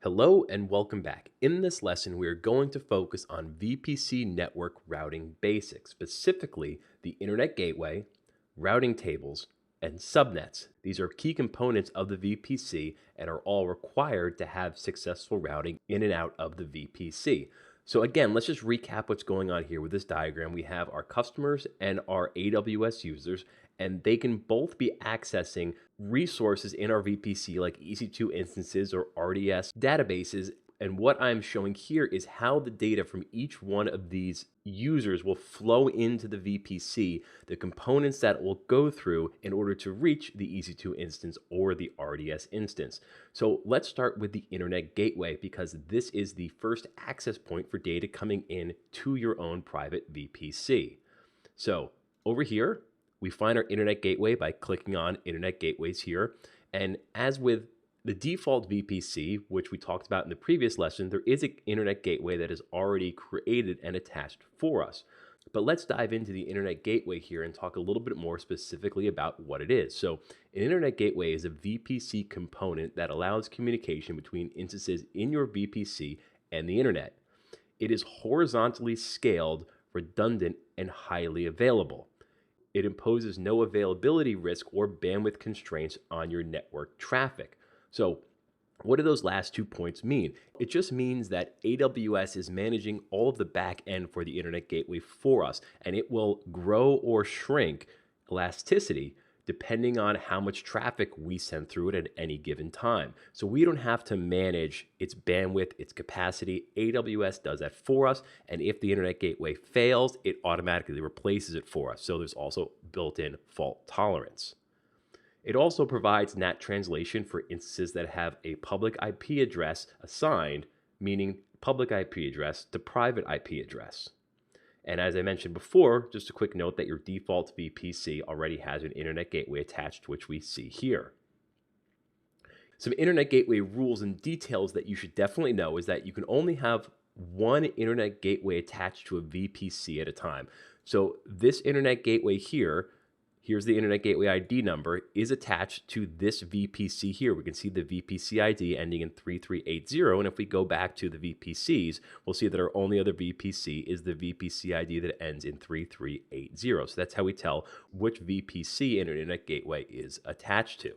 Hello and welcome back. In this lesson, we are going to focus on VPC network routing basics, specifically the Internet Gateway, routing tables, and subnets. These are key components of the VPC and are all required to have successful routing in and out of the VPC. So again, let's just recap what's going on here with this diagram. We have our customers and our AWS users, and they can both be accessing resources in our VPC like EC2 instances or RDS databases. And what I'm showing here is how the data from each one of these users will flow into the VPC, the components that it will go through in order to reach the EC2 instance or the RDS instance. So let's start with the Internet Gateway because this is the first access point for data coming in to your own private VPC. So over here, we find our Internet Gateway by clicking on Internet Gateways here. And as with the default VPC, which we talked about in the previous lesson, there is an Internet Gateway that is already created and attached for us. But let's dive into the Internet Gateway here and talk a little bit more specifically about what it is. So an Internet Gateway is a VPC component that allows communication between instances in your VPC and the Internet. It is horizontally scaled, redundant, and highly available. It imposes no availability risk or bandwidth constraints on your network traffic. So what do those last 2 points mean? It just means that AWS is managing all of the back end for the Internet Gateway for us, and it will grow or shrink elasticity depending on how much traffic we send through it at any given time. So we don't have to manage its bandwidth, its capacity. AWS does that for us, and if the Internet Gateway fails, it automatically replaces it for us. So there's also built-in fault tolerance. It also provides NAT translation for instances that have a public IP address assigned, meaning public IP address to private IP address. And as I mentioned before, just a quick note that your default VPC already has an Internet Gateway attached, which we see here. Some Internet Gateway rules and details that you should definitely know is that you can only have one Internet Gateway attached to a VPC at a time. So this Internet Gateway here, here's the Internet Gateway ID number, is attached to this VPC here. We can see the VPC ID ending in 3380, and if we go back to the VPCs, we'll see that our only other VPC is the VPC ID that ends in 3380. So that's how we tell which VPC an Internet Gateway is attached to.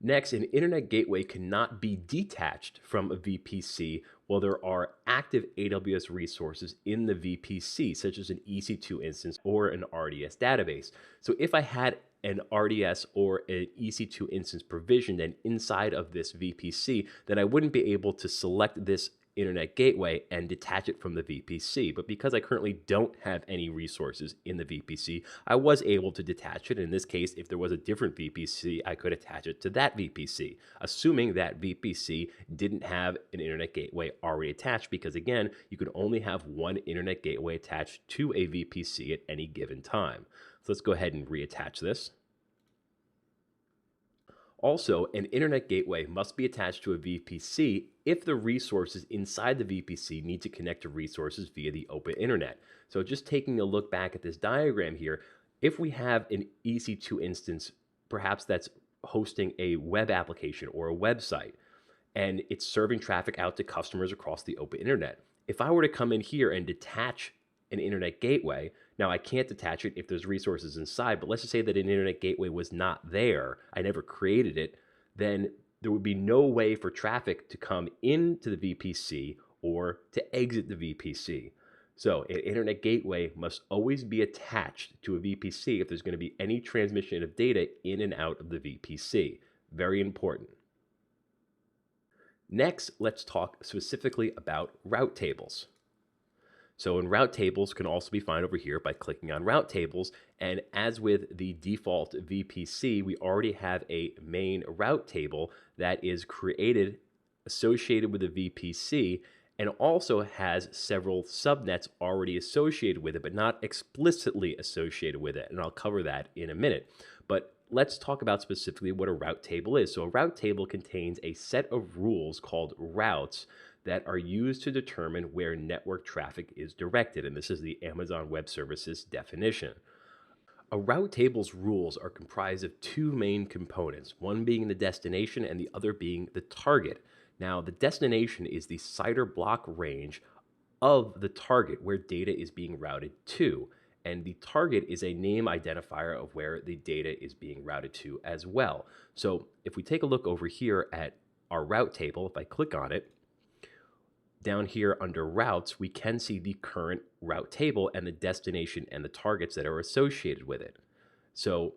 Next, an Internet Gateway cannot be detached from a VPC while there are active AWS resources in the VPC, such as an EC2 instance or an RDS database. So if I had an RDS or an EC2 instance provisioned and inside of this VPC, then I wouldn't be able to select this Internet Gateway and detach it from the VPC. But because I currently don't have any resources in the VPC, I was able to detach it. In this case, if there was a different VPC, I could attach it to that VPC, assuming that VPC didn't have an Internet Gateway already attached, because again, you can only have one Internet Gateway attached to a VPC at any given time. So let's go ahead and reattach this. Also, an Internet Gateway must be attached to a VPC if the resources inside the VPC need to connect to resources via the open internet. So just taking a look back at this diagram here, if we have an EC2 instance, perhaps that's hosting a web application or a website, and it's serving traffic out to customers across the open internet. If I were to come in here and detach an Internet Gateway, now I can't detach it if there's resources inside, but let's just say that an Internet Gateway was not there, I never created it, then there would be no way for traffic to come into the VPC or to exit the VPC. So an Internet Gateway must always be attached to a VPC if there's going to be any transmission of data in and out of the VPC. Very important. Next, let's talk specifically about route tables. So in route tables can also be found over here by clicking on route tables. And as with the default VPC, we already have a main route table that is created associated with the VPC and also has several subnets already associated with it, but not explicitly associated with it. And I'll cover that in a minute. But let's talk about specifically what a route table is. So a route table contains a set of rules called routes that are used to determine where network traffic is directed. And this is the Amazon Web Services definition. A route table's rules are comprised of two main components, one being the destination and the other being the target. Now, the destination is the CIDR block range of the target where data is being routed to. And the target is a name identifier of where the data is being routed to as well. So if we take a look over here at our route table, if I click on it, down here under routes, we can see the current route table and the destination and the targets that are associated with it. So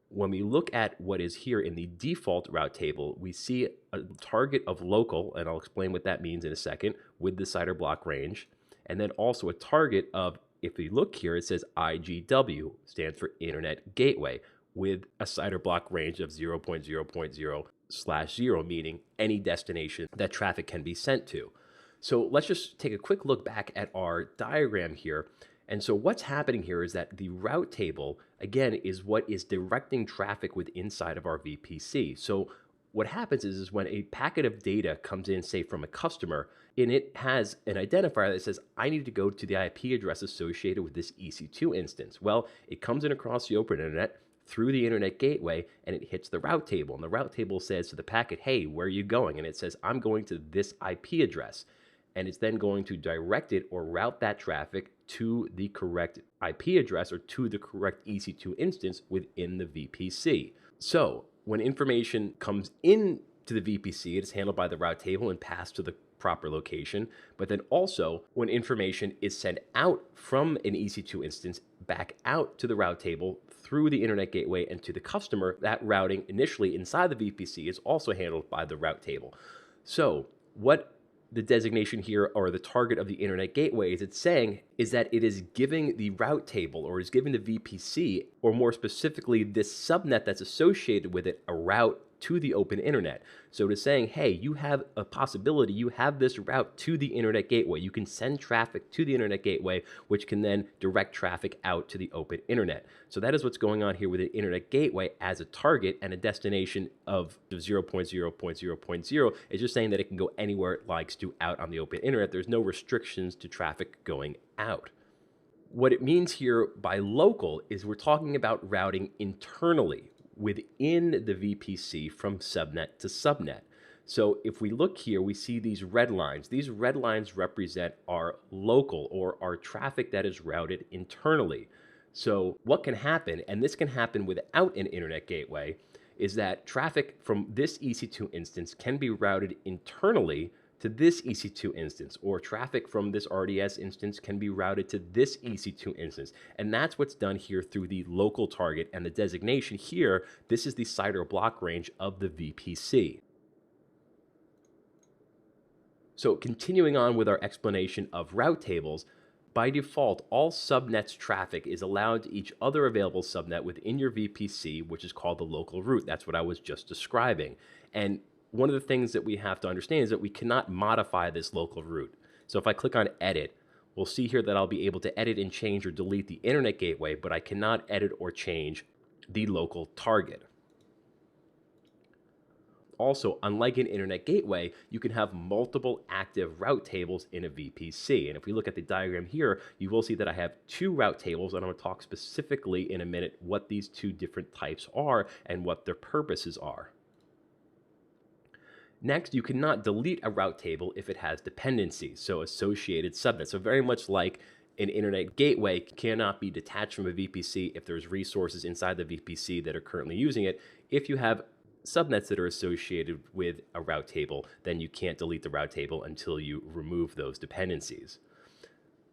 when we look at what is here in the default route table, we see a target of local, and I'll explain what that means in a second, with the CIDR block range, and then also a target of, if we look here, it says IGW, stands for Internet Gateway, with a CIDR block range of 0.0.0/0, meaning any destination that traffic can be sent to. So let's just take a quick look back at our diagram here. And so what's happening here is that the route table, again, is what is directing traffic with inside of our VPC. So what happens is when a packet of data comes in, say from a customer, and it has an identifier that says, I need to go to the IP address associated with this EC2 instance. Well, it comes in across the open internet through the internet gateway, and it hits the route table. And the route table says to the packet, hey, where are you going? And it says, I'm going to this IP address. And it's then going to direct it or route that traffic to the correct IP address or to the correct EC2 instance within the VPC. So when information comes in to the VPC, it is handled by the route table and passed to the proper location. But then also when information is sent out from an EC2 instance back out to the route table through the internet gateway and to the customer, that routing initially inside the VPC is also handled by the route table. So what the designation here, or the target of the internet gateway, is it's saying is that it is giving the route table, or is giving the VPC, or more specifically this subnet that's associated with it, a route to the open internet. So it is saying, hey, you have a possibility, you have this route to the internet gateway. You can send traffic to the internet gateway, which can then direct traffic out to the open internet. So that is what's going on here with the internet gateway as a target and a destination of 0.0.0.0. It's just saying that it can go anywhere it likes to out on the open internet. There's no restrictions to traffic going out. What it means here by local is we're talking about routing internally within the VPC from subnet to subnet. So if we look here, we see these red lines. These red lines represent our local, or our traffic that is routed internally. So what can happen, and this can happen without an internet gateway, is that traffic from this EC2 instance can be routed internally to this EC2 instance, or traffic from this RDS instance can be routed to this EC2 instance. And that's what's done here through the local target, and the designation here, this is the CIDR block range of the VPC. So continuing on with our explanation of route tables, by default, all subnets traffic is allowed to each other available subnet within your VPC, which is called the local route. That's what I was just describing. And one of the things that we have to understand is that we cannot modify this local route. So if I click on edit, we'll see here that I'll be able to edit and change or delete the internet gateway, but I cannot edit or change the local target. Also, unlike an internet gateway, you can have multiple active route tables in a VPC. And if we look at the diagram here, you will see that I have two route tables, and I'm going to talk specifically in a minute what these two different types are and what their purposes are. Next, you cannot delete a route table if it has dependencies, so associated subnets. So very much like an internet gateway cannot be detached from a VPC if there's resources inside the VPC that are currently using it. If you have subnets that are associated with a route table, then you can't delete the route table until you remove those dependencies.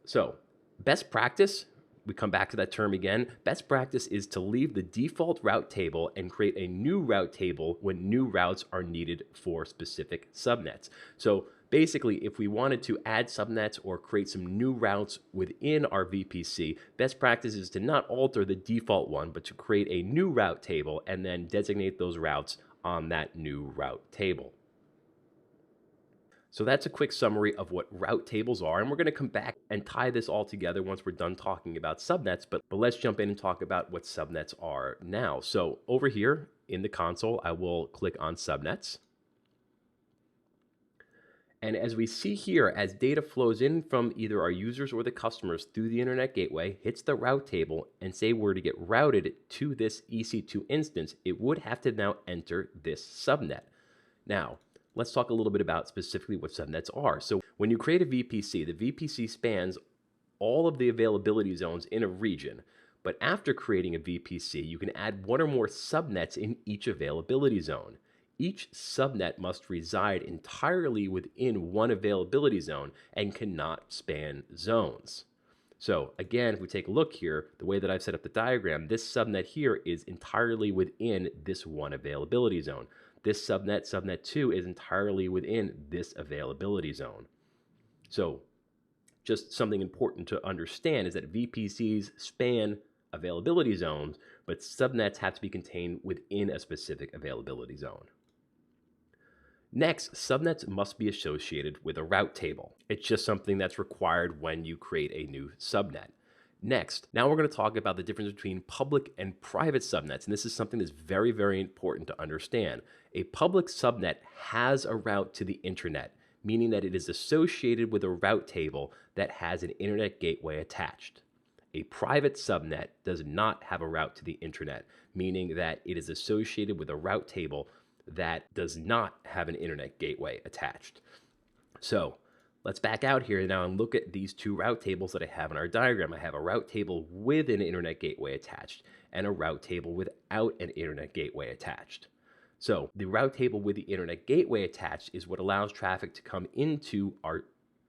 So, best practice, we come back to that term again. Best practice is to leave the default route table and create a new route table when new routes are needed for specific subnets. So basically, if we wanted to add subnets or create some new routes within our VPC, best practice is to not alter the default one, but to create a new route table and then designate those routes on that new route table. So that's a quick summary of what route tables are, and we're going to come back and tie this all together once we're done talking about subnets, but let's jump in and talk about what subnets are now. So over here in the console, I will click on subnets. And as we see here, as data flows in from either our users or the customers through the internet gateway, hits the route table, and say we're to get routed to this EC2 instance, it would have to now enter this subnet. Now, let's talk a little bit about specifically what subnets are. So when you create a VPC, the VPC spans all of the availability zones in a region. But after creating a VPC, you can add one or more subnets in each availability zone. Each subnet must reside entirely within one availability zone and cannot span zones. So again, if we take a look here, the way that I've set up the diagram, this subnet here is entirely within this one availability zone. This subnet, subnet 2, is entirely within this availability zone. So just something important to understand is that VPCs span availability zones, but subnets have to be contained within a specific availability zone. Next, subnets must be associated with a route table. It's just something that's required when you create a new subnet. Next, now we're going to talk about the difference between public and private subnets, and this is something that's very, very important to understand. A public subnet has a route to the internet, meaning that it is associated with a route table that has an internet gateway attached. A private subnet does not have a route to the internet, meaning that it is associated with a route table that does not have an internet gateway attached. So let's back out here now and look at these two route tables that I have in our diagram. I have a route table with an internet gateway attached and a route table without an internet gateway attached. So the route table with the internet gateway attached is what allows traffic to come into our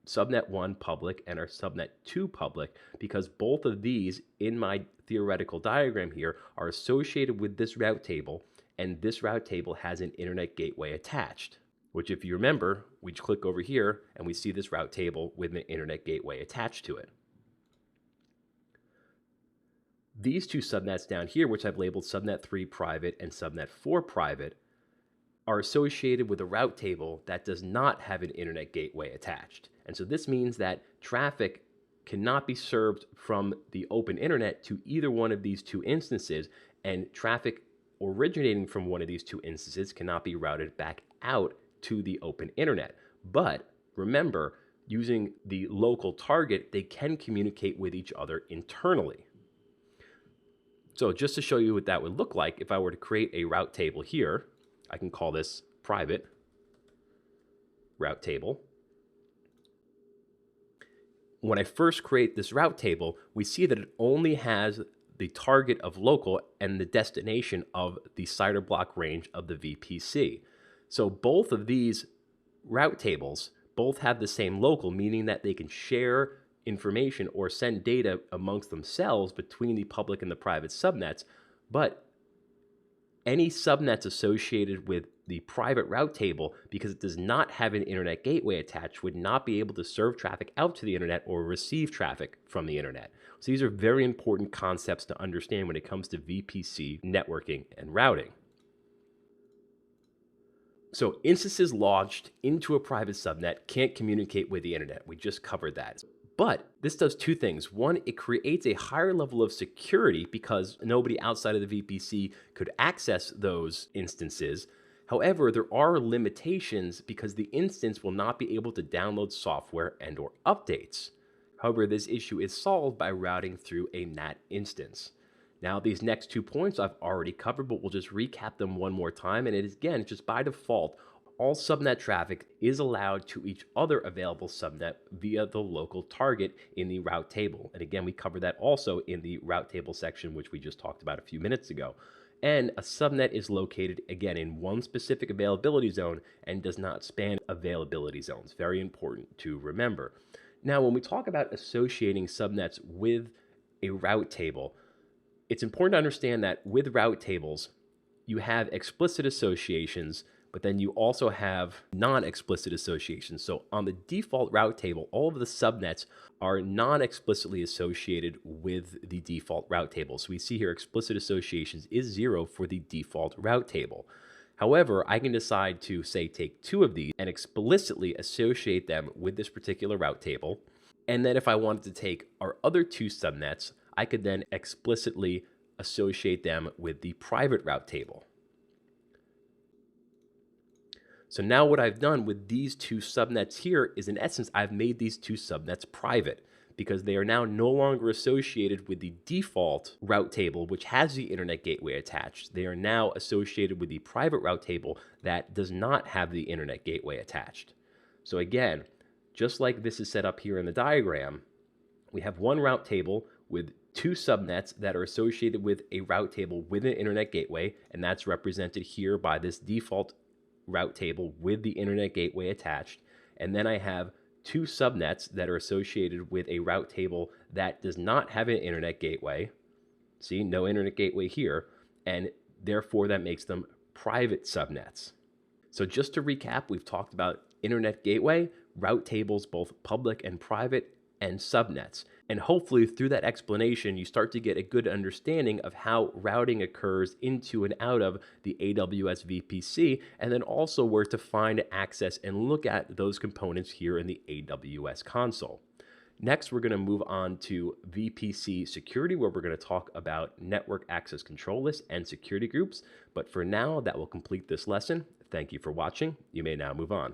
subnet 1 public and our subnet 2 public, because both of these in my theoretical diagram here are associated with this route table, and this route table has an internet gateway attached, which if you remember, we click over here and we see this route table with an internet gateway attached to it. These two subnets down here, which I've labeled subnet 3 private and subnet 4 private, are associated with a route table that does not have an internet gateway attached. And so this means that traffic cannot be served from the open internet to either one of these two instances, and traffic originating from one of these two instances cannot be routed back out to the open internet. But remember, using the local target, they can communicate with each other internally. So just to show you what that would look like, if I were to create a route table here, I can call this private route table. When I first create this route table, we see that it only has the target of local and the destination of the CIDR block range of the VPC. So both of these route tables both have the same local, meaning that they can share information or send data amongst themselves between the public and the private subnets, but any subnets associated with the private route table, because it does not have an internet gateway attached, would not be able to serve traffic out to the internet or receive traffic from the internet. So these are very important concepts to understand when it comes to VPC networking and routing. So instances launched into a private subnet can't communicate with the internet. We just covered that. But this does two things. One, it creates a higher level of security because nobody outside of the VPC could access those instances. However, there are limitations because the instance will not be able to download software and/or updates. However, this issue is solved by routing through a NAT instance. Now, these next 2 points I've already covered, but we'll just recap them one more time. And it is, again, just by default, all subnet traffic is allowed to each other available subnet via the local target in the route table. And again, we covered that also in the route table section, which we just talked about a few minutes ago. And a subnet is located, again, in one specific availability zone and does not span availability zones. Very important to remember. Now, when we talk about associating subnets with a route table, it's important to understand that with route tables, you have explicit associations, but then you also have non-explicit associations. So on the default route table, all of the subnets are non-explicitly associated with the default route table. So we see here explicit associations is 0 for the default route table. However, I can decide to, say, take 2 of these and explicitly associate them with this particular route table. And then if I wanted to take our other 2 subnets, I could then explicitly associate them with the private route table. So now what I've done with these two subnets here is, in essence, I've made these two subnets private because they are now no longer associated with the default route table, which has the internet gateway attached. They are now associated with the private route table that does not have the internet gateway attached. So again, just like this is set up here in the diagram, we have one route table with two subnets that are associated with a route table with an internet gateway, and that's represented here by this default route table with the internet gateway attached. And then I have two subnets that are associated with a route table that does not have an internet gateway. See, no internet gateway here, and therefore that makes them private subnets. So just to recap, we've talked about internet gateway, route tables, both public and private, and subnets. And hopefully through that explanation, you start to get a good understanding of how routing occurs into and out of the AWS VPC, and then also where to find, access, and look at those components here in the AWS console. Next, we're going to move on to VPC security, where we're going to talk about network access control lists and security groups. But for now, that will complete this lesson. Thank you for watching. You may now move on.